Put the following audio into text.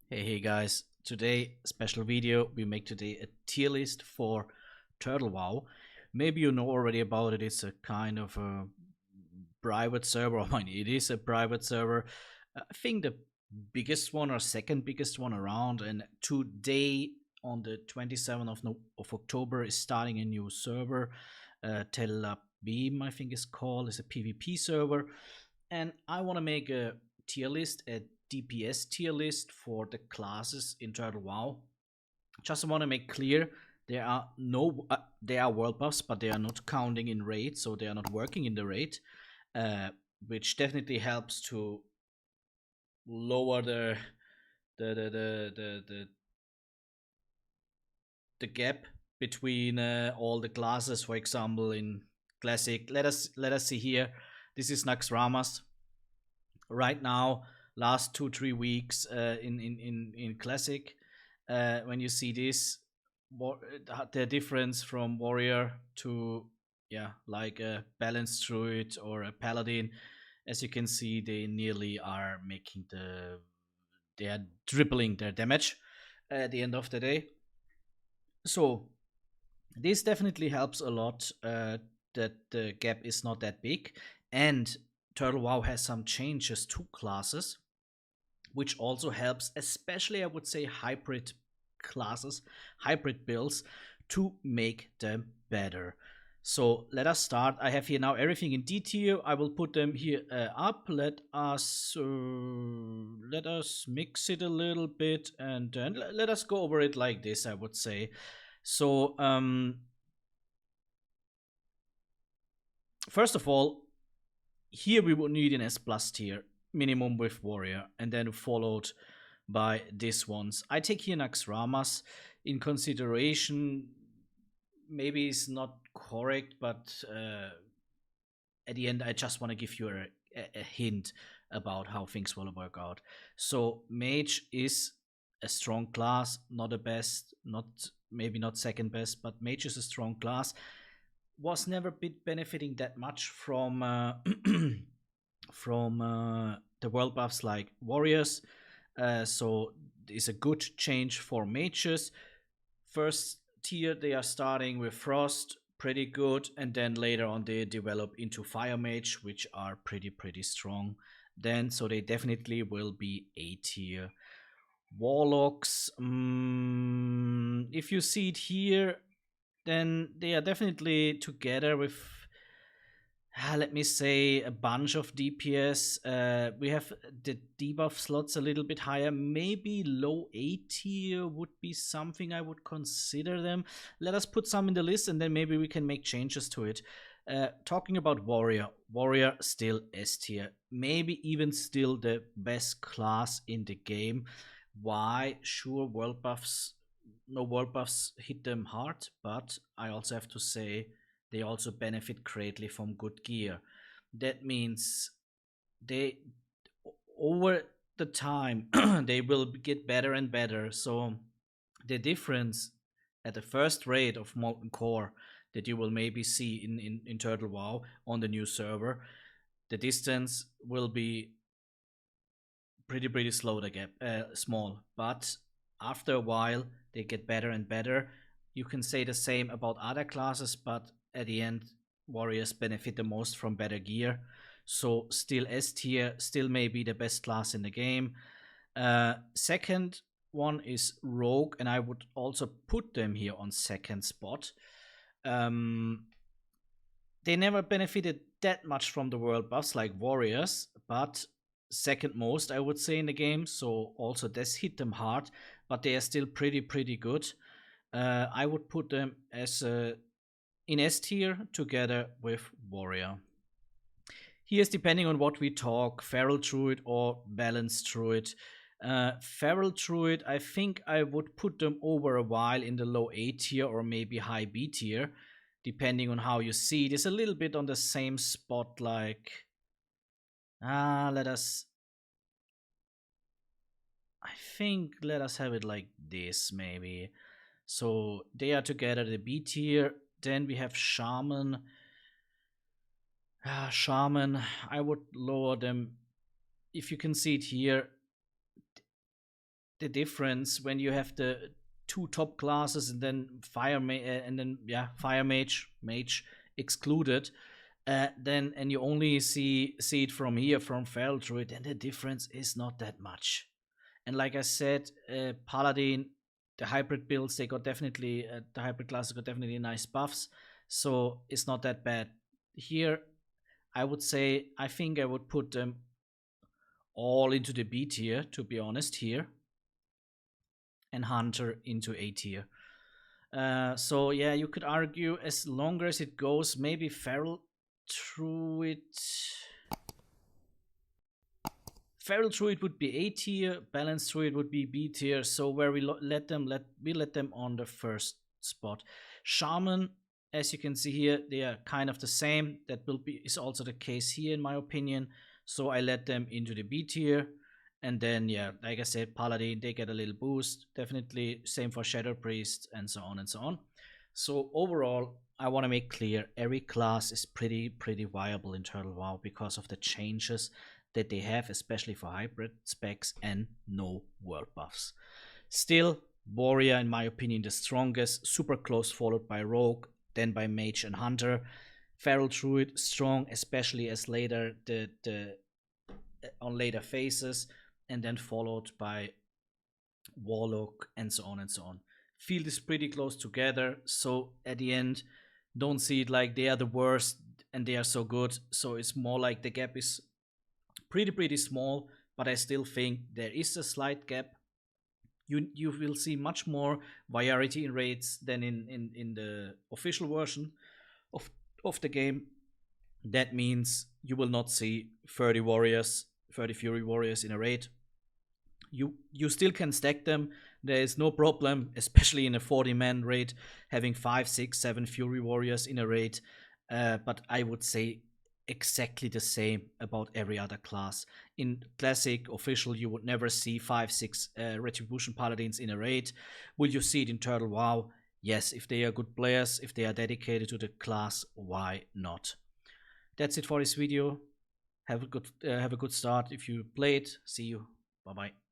Hey guys, today special video. We make today a tier list for Turtle WoW. Maybe you know already about it. It's a kind of a private server. I mean, it is a private server. I think the biggest one or second biggest one around. And today on the 27th of October is starting a new server. Tel Beam, I think is called. It's a PvP server. And I want to make a tier list, a DPS tier list for the classes in Turtle WoW. Just want to make clear there are there are world buffs, but they are not counting in raid, so they are not working in the raid, which definitely helps to lower the gap between all the classes. For example, in classic, let us see here. This is Naxx Logs right now. Last 2-3 weeks in classic, when you see this, the difference from warrior to like a balanced druid or a paladin, as you can see, they nearly are making they are tripling their damage at the end of the day. So this definitely helps a lot, that the gap is not that big. And Turtle WoW has some changes to classes, which also helps, especially I would say hybrid classes, hybrid builds, to make them better. So let us start. I have here now everything in D tier. I will put them here up. Let us mix it a little bit, and then let us go over it like this, I would say. So first of all, here we would need an S+ tier minimum with warrior, and then followed by these ones. I take here Naxx Logs in consideration. Maybe it's not correct, but at the end I just want to give you a hint about how things will work out. So mage is a strong class, not the best, maybe not second best, but mage is a strong class. Was never benefiting that much from the world buffs like warriors, so it's a good change for mages. First tier they are starting with frost, pretty good, and then later on they develop into fire mage, which are pretty strong then, so they definitely will be A tier. Warlocks, if you see it here, then they are definitely together with, let me say, a bunch of DPS. We have the debuff slots a little bit higher. Maybe low A tier would be something I would consider them. Let us put some in the list, and then maybe we can make changes to it. Talking about warrior still S tier. Maybe even still the best class in the game. Why? Sure, world buffs hit them hard, but I also have to say they also benefit greatly from good gear. That means they, over the time, they will get better and better. So the difference at the first raid of Molten Core that you will maybe see in Turtle WoW on the new server, the distance will be pretty slow, the gap, small. But after a while, they get better and better. You can say the same about other classes, but at the end, warriors benefit the most from better gear. So still S tier, still maybe the best class in the game. Second one is rogue, and I would also put them here on second spot. They never benefited that much from the world buffs like warriors, but second most, I would say, in the game. So also this hit them hard, but they are still pretty good. I would put them as in S tier together with warrior. Here's, depending on what we talk, feral druid or balanced druid. Feral druid, I think I would put them over a while in the low A tier or maybe high B tier, depending on how you see it. It's a little bit on the same spot, like let us have it like this, maybe. So they are together, the B tier. Then we have shaman. Shaman, I would lower them. If you can see it here, the difference when you have the two top classes and then fire mage excluded, then and you only see it from here from Feral Druid, and the difference is not that much. And like I said, Paladin, the hybrid builds, they got definitely the hybrid classes got definitely nice buffs, so it's not that bad. Here, I would say I think I would put them all into the B tier, to be honest. Here, and Hunter into A tier. So yeah, you could argue as longer as it goes, maybe Feral Druid. Feral Druid would be A tier, Balanced Druid would be B tier. So where we let them on the first spot. Shaman, as you can see here, they are kind of the same. That is also the case here in my opinion. So I let them into the B tier. And then, yeah, like I said, Paladin, they get a little boost. Definitely same for Shadow Priest and so on and so on. So overall, I want to make clear every class is pretty viable in Turtle WoW because of the changes that they have, especially for hybrid specs and no world buffs. Still, Warrior, in my opinion, the strongest, super close, followed by Rogue, then by Mage and Hunter. Feral Druid, strong, especially as later on later phases, and then followed by WoTLK and so on and so on. Field is pretty close together, so at the end, don't see it like they are the worst and they are so good. So it's more like the gap is pretty small, but I still think there is a slight gap. You will see much more variety in raids than in the official version of the game. That means you will not see 30 Fury Warriors in a raid. You still can stack them. There is no problem, especially in a 40-man raid, having 5, 6, 7 Fury Warriors in a raid. But I would say exactly the same about every other class. In Classic, Official, you would never see 5, 6 Retribution Paladins in a raid. Will you see it in Turtle WoW? Yes, if they are good players, if they are dedicated to the class, why not? That's it for this video. Have a good start if you played. See you. Bye bye.